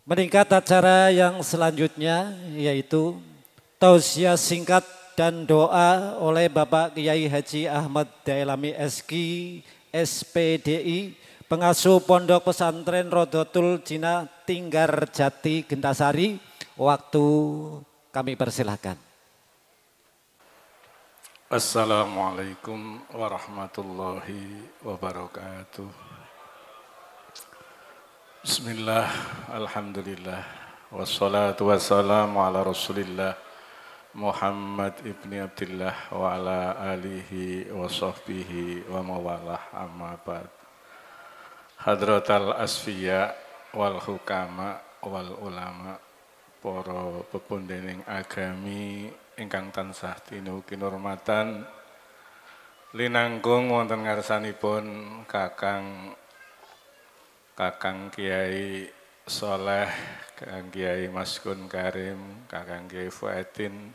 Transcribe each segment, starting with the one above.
Meningkat acara yang selanjutnya yaitu tausiah singkat dan doa oleh Bapak Kiai Haji Ahmad Dailami SQ SPDI, pengasuh Pondok Pesantren Rodotul Cina Tinggar Jati Gentasari. Waktu kami persilahkan. Assalamualaikum warahmatullahi wabarakatuh. Bismillah, alhamdulillah, wassalatu wassalamu ala rasulillah Muhammad ibni Abdillah wa ala alihi wa sahbihi wa mawalah amma ba'd. Hadratal asfiya wal hukama wal ulama, para pepundhening agami ingkang tansah tinuki kinurmatan, linanggung wonten ngarsanipun Kakang Kiai Soleh, Kakang Kiai Maskun Karim, Kakang Kiai Fuadin,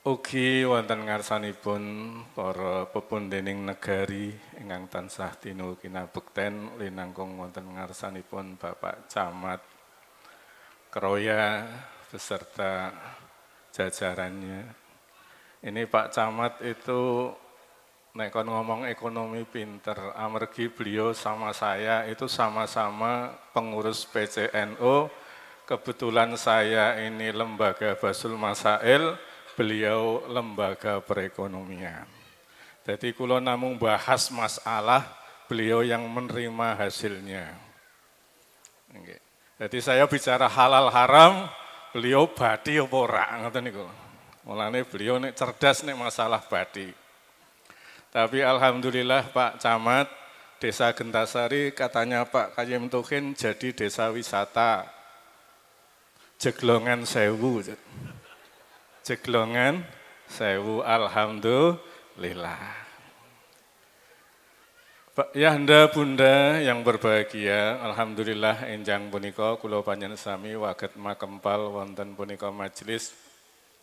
ugi wonten ngarsanipun para pepundhening negari ingkang tansah tinuki kinabekten, linanggung wonten ngarsanipun Bapak Camat Kroya beserta jajarannya. Ini Pak Camat itu nek kon ngomong ekonomi pinter, amergi beliau sama saya itu sama-sama pengurus PCNO. Kebetulan saya ini lembaga Basul Masail, beliau lembaga perekonomian. Jadi kula namung bahas masalah, beliau yang menerima hasilnya. Jadi saya bicara halal haram, beliau badi apa ora, ngoten niku. Mulane beliau nek cerdas nek masalah badi. Tapi alhamdulillah Pak Camat, Desa Gentasari katanya Pak Kayem Tukin jadi desa wisata. Jeglongan sewu. Jeglongan sewu, alhamdulillah. Pak Yanda Bunda yang berbahagia, alhamdulillah enjang punika kula panjenengan sami waget makempal wonten punika majelis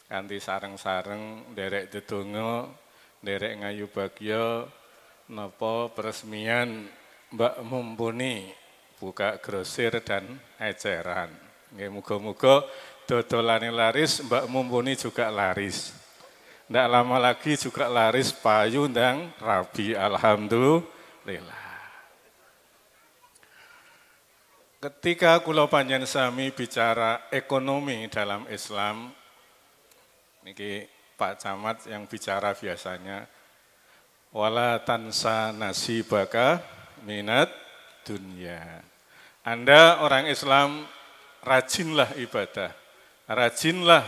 kanthi sareng-sareng nderek dedonga, nderek ngayu bagya napa peresmian Mbak Mumpuni buka grosir dan eceran. Nggih muga-muga dodolane laris, Mbak Mumpuni juga laris. Ndak lama lagi juga laris payu ndang rabi, alhamdulillah. Ketika kula panjenengan sami bicara ekonomi dalam Islam, niki Pak Camat yang bicara biasanya, wala tansa nasibaka minat dunya. Anda orang Islam rajinlah ibadah, rajinlah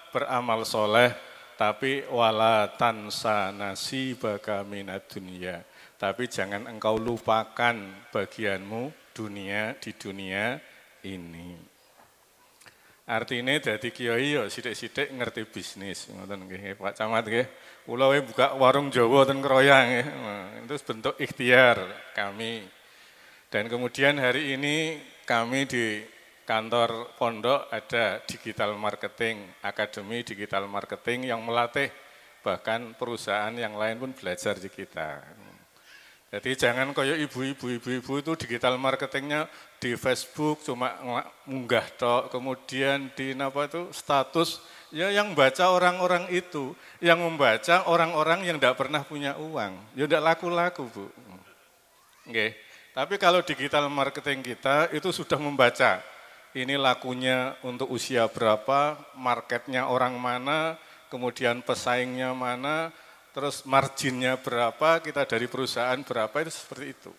beramal soleh, tapi wala tansa nasibaka minat dunya. Tapi jangan engkau lupakan bagianmu dunia di dunia ini. Artinya dadi kiai ya sithik-sithik ngerti bisnis, ngoten nggih Pak Camat nggih. Kula buka warung Jawa ten Kroya nggih. Itu bentuk ikhtiar kami. Dan kemudian hari ini kami di kantor pondok ada digital marketing, akademi digital marketing yang melatih bahkan perusahaan yang lain pun belajar di kita. Jadi jangan kayak ibu-ibu itu digital marketingnya di Facebook cuma munggah tok, kemudian di apa itu status, ya yang baca orang-orang itu, yang membaca orang-orang yang tidak pernah punya uang, ya tidak laku-laku Bu. Oke. Tapi kalau digital marketing kita itu sudah membaca, ini lakunya untuk usia berapa, marketnya orang mana, kemudian pesaingnya mana, terus marginnya berapa, kita dari perusahaan berapa, itu seperti itu.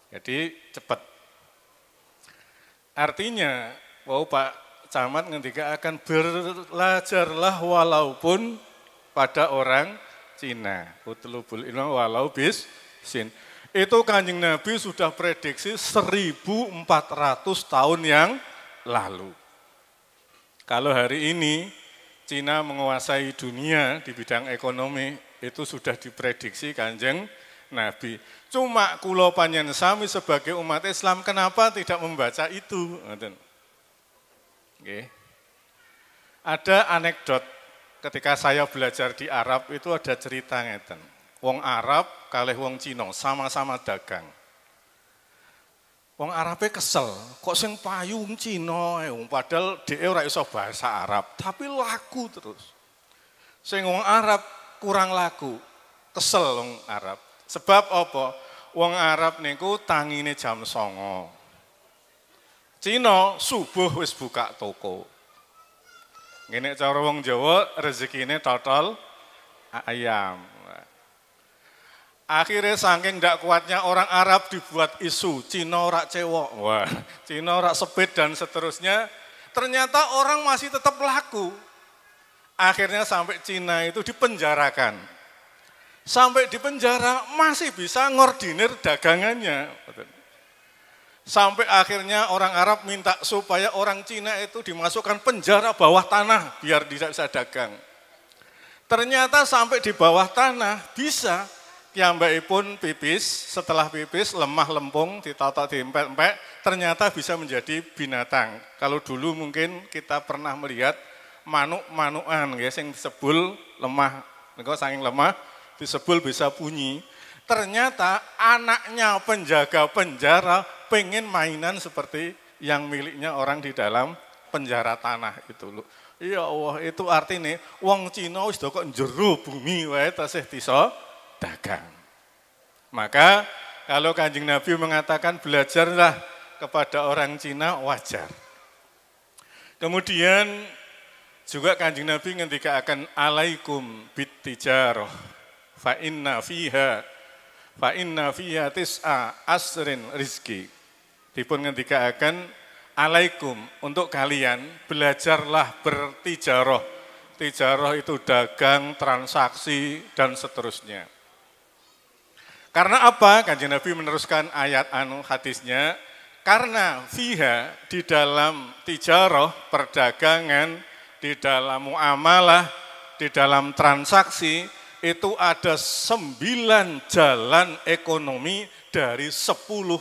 Jadi cepat. Artinya, wow Pak Camat ngendika akan belajarlah walaupun pada orang Cina. Utlubul ilma walau bis sin. Itu Kanjeng Nabi sudah prediksi 1400 tahun yang lalu. Kalau hari ini Cina menguasai dunia di bidang ekonomi, itu sudah diprediksi Kanjeng Nabi. Cuma kula panjenengan sami sebagai umat Islam, kenapa tidak membaca itu? Okay. Ada anekdot ketika saya belajar di Arab itu ada cerita ngeten. Wong Arab kalih wong Cina sama-sama dagang. Wong Arabe kesel, kok sing payu wong Cina, padahal dhewe ora iso bahasa Arab, tapi laku terus. Sing wong Arab kurang laku, kesel wong Arab. Sebab apa? Wong Arab niku tangine jam 09.00. Cina subuh wis buka toko. Ngene cara wong Jawa rezekine totol ayam. Akhirnya saking ndak kuatnya orang Arab dibuat isu, Cina ora cewek, wah, Cina ora sepit dan seterusnya. Ternyata orang masih tetap laku. Akhirnya sampai Cina itu dipenjarakan. Sampai di penjara masih bisa ngordinir dagangannya. Sampai akhirnya orang Arab minta supaya orang Cina itu dimasukkan penjara bawah tanah biar tidak bisa dagang. Ternyata sampai di bawah tanah bisa. Piyambakipun pipis, setelah pipis lemah lempung, ditata diempek-empek, ternyata bisa menjadi binatang. Kalau dulu mungkin kita pernah melihat manuk-manukan, ya, yang disebul lemah, niku saking lemah, disebul bisa bunyi. Ternyata anaknya penjaga penjara pengen mainan seperti yang miliknya orang di dalam penjara tanah itu loh. Ya Allah, itu artinya wong Cina wis kok njero bumi wae tasih bisa dagang. Maka kalau Kanjeng Nabi mengatakan belajarlah kepada orang Cina wajar. Kemudian juga Kanjeng Nabi ketika akan alaikum bittijarah fa inna fiha tis'a asrin rizki. Dipun ketika akan alaikum untuk kalian belajarlah bertijarah. Tijarah itu dagang, transaksi dan seterusnya. Karena apa? Kanjeng Nabi meneruskan ayat hadisnya, karena fiha di dalam tijarah, perdagangan, di dalam muamalah, di dalam transaksi, itu ada 9 jalan ekonomi dari 10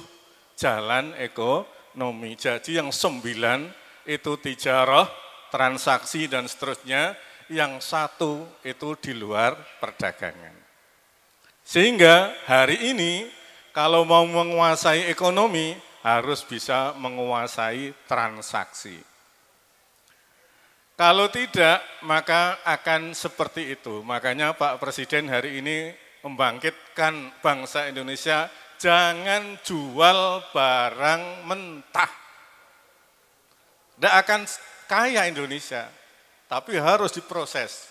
jalan ekonomi. Jadi yang 9 itu tijarah, transaksi dan seterusnya, yang 1 itu di luar perdagangan. Sehingga hari ini kalau mau menguasai ekonomi harus bisa menguasai transaksi. Kalau tidak maka akan seperti itu. Makanya Pak Presiden hari ini membangkitkan bangsa Indonesia, jangan jual barang mentah. Tidak akan kaya Indonesia, tapi harus diproses.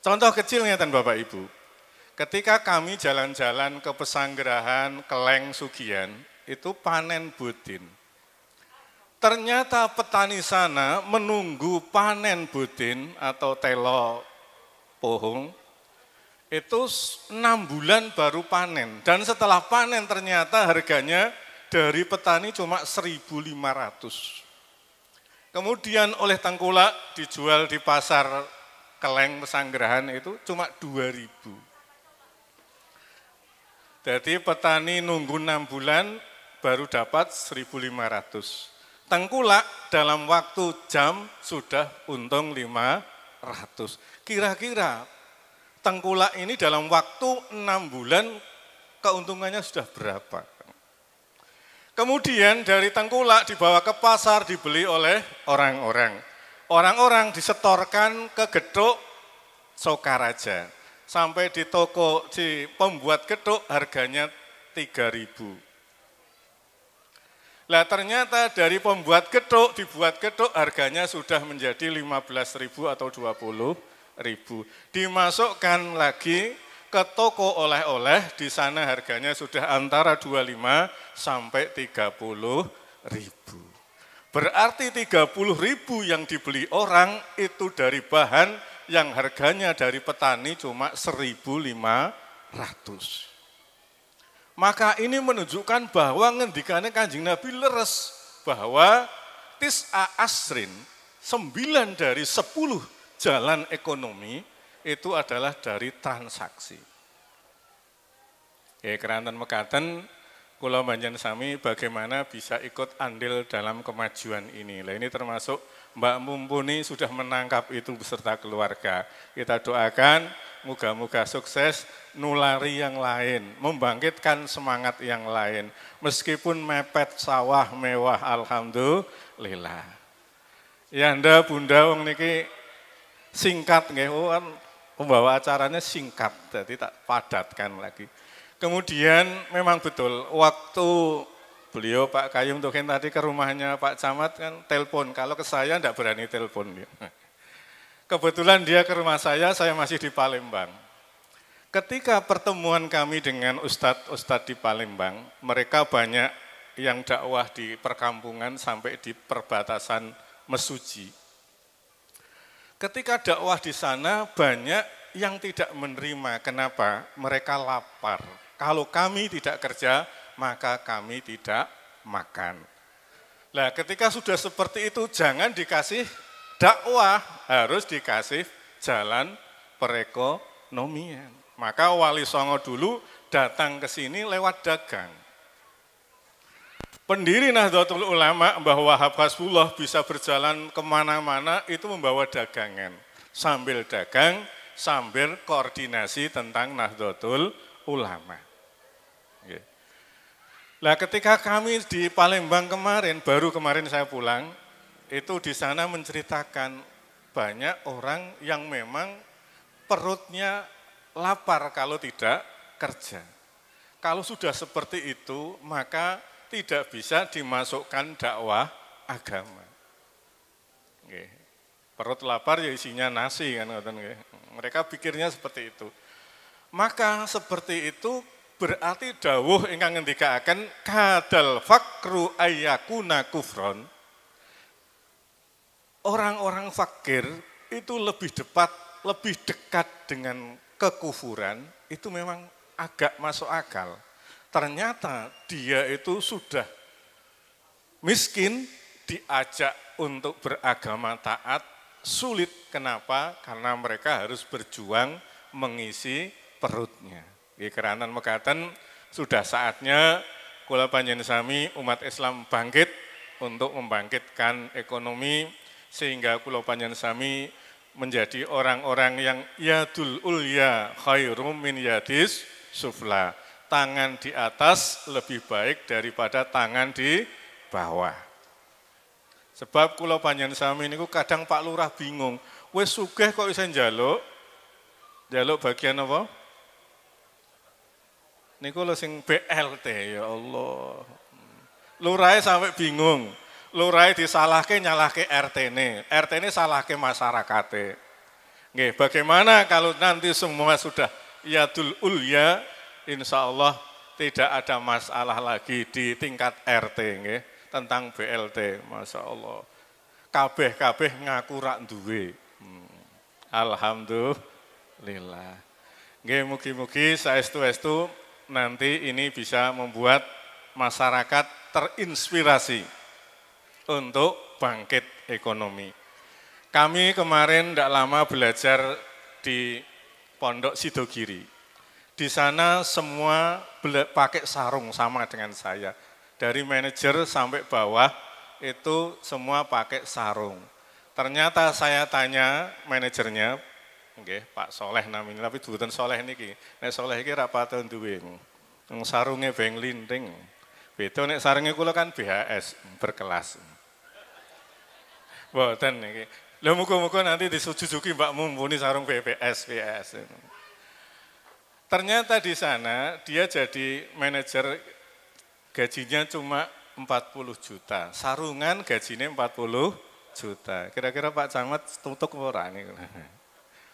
Contoh kecilnya Bapak Ibu. Ketika kami jalan-jalan ke Pesanggerahan, Keleng, Sugian, itu panen budin. Ternyata petani sana menunggu panen budin atau telo pohong, itu 6 bulan baru panen. Dan setelah panen ternyata harganya dari petani cuma 1.500. Kemudian oleh tengkulak dijual di pasar Keleng Pesanggerahan itu cuma 2.000. Jadi petani nunggu 6 bulan baru dapat 1.500. Tengkulak dalam waktu jam sudah untung 500. Kira-kira tengkulak ini dalam waktu 6 bulan keuntungannya sudah berapa? Kemudian dari tengkulak dibawa ke pasar dibeli oleh orang-orang. Orang-orang disetorkan ke Geduk Sokaraja. Sampai di toko si pembuat geduk harganya 3.000. Lah ternyata dari pembuat geduk dibuat geduk harganya sudah menjadi 15.000 atau 20.000. Dimasukkan lagi ke toko oleh-oleh, di sana harganya sudah antara 25 sampai 30.000. Berarti 30.000 yang dibeli orang itu dari bahan yang harganya dari petani cuma 1.500. Maka ini menunjukkan bahwa ngendikane Kanjeng Nabi leres bahwa tis'a asrin, 9 dari 10 jalan ekonomi itu adalah dari transaksi. Ya keranten mekaten kula panjenengan sami bagaimana bisa ikut andil dalam kemajuan ini. Lah ini termasuk Mbak Mumpuni sudah menangkap itu beserta keluarga. Kita doakan Moga-moga sukses nulari yang lain, membangkitkan semangat yang lain. Meskipun mepet sawah mewah, alhamdulillah. Ya Anda Bunda wong niki singkat nggih, kan pembawa acaranya singkat, jadi tak padatkan lagi. Kemudian memang betul waktu beliau Pak Kayum Tuhin tadi ke rumahnya Pak Camat kan telepon, kalau ke saya enggak berani telepon. Kebetulan dia ke rumah saya masih di Palembang. Ketika pertemuan kami dengan ustadz-ustadz di Palembang, mereka banyak yang dakwah di perkampungan sampai di perbatasan Mesuji. Ketika dakwah di sana banyak yang tidak menerima. Kenapa? Mereka lapar. Kalau kami tidak kerja, maka kami tidak makan. Nah, ketika sudah seperti itu jangan dikasih dakwah, harus dikasih jalan perekonomian. Maka Wali Songo dulu datang ke sini lewat dagang. Pendiri Nahdlatul Ulama Mbah Wahab Hasbullah bisa berjalan kemana-mana itu membawa dagangan. Sambil dagang, sambil koordinasi tentang Nahdlatul Ulama. Nah, ketika kami di Palembang kemarin, baru kemarin saya pulang, itu di sana menceritakan banyak orang yang memang perutnya lapar kalau tidak kerja. Kalau sudah seperti itu, maka tidak bisa dimasukkan dakwah agama. Perut lapar ya isinya nasi kan. Mereka pikirnya seperti itu. Maka seperti itu berarti dawuh ingkang ngendikaken kadal fakru ayyakuna kufron. Orang-orang fakir itu lebih dekat dengan kekufuran, itu memang agak masuk akal. Ternyata dia itu sudah miskin, diajak untuk beragama taat, sulit. Kenapa? Karena mereka harus berjuang mengisi perutnya. Keranan mekaten sudah saatnya kula panjenengan sami umat Islam bangkit untuk membangkitkan ekonomi, sehingga kula panjenengan sami menjadi orang-orang yang yadul ulya khairum min yadis sufla. Tangan di atas lebih baik daripada tangan di bawah. Sebab kula panjenengan sami niku kadang Pak Lurah bingung, wis sugih kok iso njaluk? Njaluk bagian apa? Niku lho sing BLT, ya Allah. Lurahe sampai bingung. Lurahe disalahke nyalahke RT-ne. RT-ne salahke masyarakate. Nggih, bagaimana kalau nanti semua sudah yadul ulya, insya Allah tidak ada masalah lagi di tingkat RT nggih, tentang BLT, Masya Allah. Kabeh-kabeh ngaku rak duwe. Alhamdulillah. Nggih, mugi-mugi saestu-estu nanti ini bisa membuat masyarakat terinspirasi untuk bangkit ekonomi. Kami kemarin tidak lama belajar di Pondok Sidogiri. Di sana semua pakai sarung sama dengan saya. Dari manajer sampai bawah itu semua pakai sarung. Ternyata saya tanya manajernya, nggih, Pak Soleh namanya, tapi duwiten Soleh niki. Nek Soleh iki ra paten duwe. Sarunge beng linting. Beda nek sarunge kula kan BHS berkelas. Mboten niki. Lha muga-muga nanti disujuki Mbak Mumpuni sarung BPS. Ternyata di sana dia jadi manajer, gajinya cuma 40 juta. Sarungan gajinya 40 juta. Kira-kira Pak Camat tutup ora nih.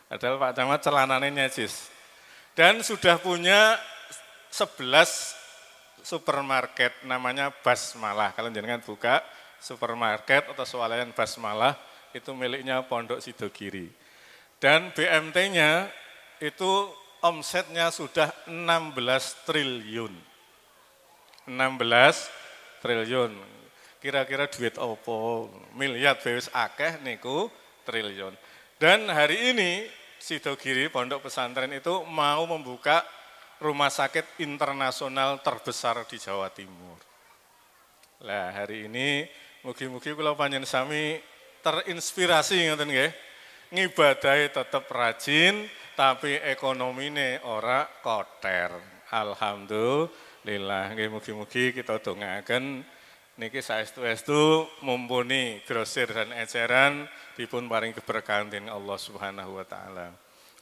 Padahal Pak Camat celanane nyejis. Dan sudah punya 11 supermarket namanya Basmalah. Kalau jenengan buka supermarket atau swalayan Basmalah itu miliknya Pondok Sidogiri. Dan BMT-nya itu omsetnya sudah 16 triliun. 16 triliun. Kira-kira duit opo? Miliar wis akeh niku triliun. Dan hari ini Sidogiri Pondok Pesantren itu mau membuka rumah sakit internasional terbesar di Jawa Timur. Lah hari ini mugi-mugi kula panjenengan sami terinspirasi ngoten nggih. Ngibadahi tetap rajin, tapi ekonomine ora koter. Alhamdulillah. Nggih mugi-mugi kita dongaaken niki saestu-estu mumpuni grosir dan eceran dipun paring keberkahan dening Allah Subhanahu wa taala.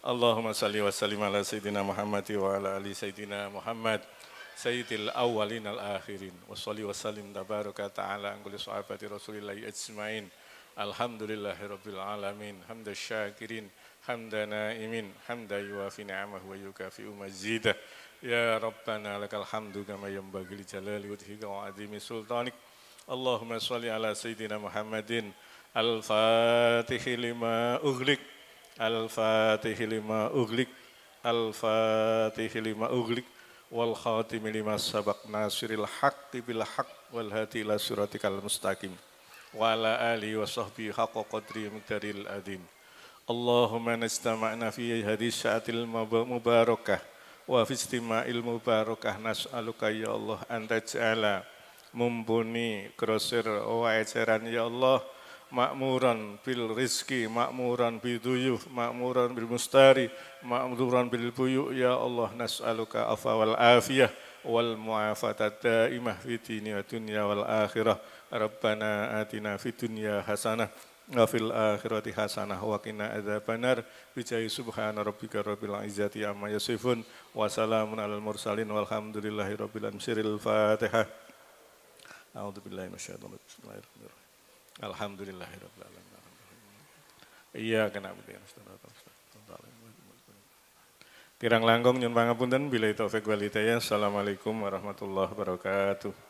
Allahumma shalli wa sallim ala sayyidina Muhammad wa ala ali sayyidina Muhammad sayyidil awwalin al akhirin. Wa shalli wa sallim tabaraka ta'ala an kulli sahabati Rasulillahi ajmain. Alhamdulillahirabbil alamin. Hamdan syakirin, hamdan naimin, hamdan yuwafi ni'amahu wa yukafi'u mazidah. Ya Rabbana lakal hamdu kama yanbaghi li jalali wajhika wa 'azimi sultanik. Allahumma shalli ala sayyidina Muhammadin al-Fatihi lima ughliq, al-Fatihi lima ughliq, al-Fatihi lima ughliq, wal khatimi lima sabaq nasiril haqqi bil haqq wal hadi ila siratikal mustaqim. Wa ala alihi wa sahbihi haqqa qadri miqdaril adzim. Allahumma nastama'na fi hadis sa'atil mubarakah wa fi istima'il mubarakah nas'aluka ya Allah anta ja'ala mumpuni grosir wa eceran ya Allah makmuran bil rizki, makmuran biduyuf, makmuran bil mustari, makmuran bil buyu ya Allah nas'aluka afa wal afiyah wal mu'afata daimah fi dini wa dunya wal akhirah. Rabbana atina fid dunya hasanah wa fil akhirati hasanah wa qina adzabannar bi jahi subhana rabbika rabbil izzati amma yasifun wa salamun alal mursalin walhamdulillahi rabbil alamin. Fatihah. A'udzubillahi minasyaitonir rajim. Bismillahirrahmanirrahim. Alhamdulillahirabbil alamin. Iyyaka na'budu wa iyyaka nasta'in. Kirang langkung nyuwun pangapunten billahi taufik wal hidayah. Assalamualaikum warahmatullahi wabarakatuh.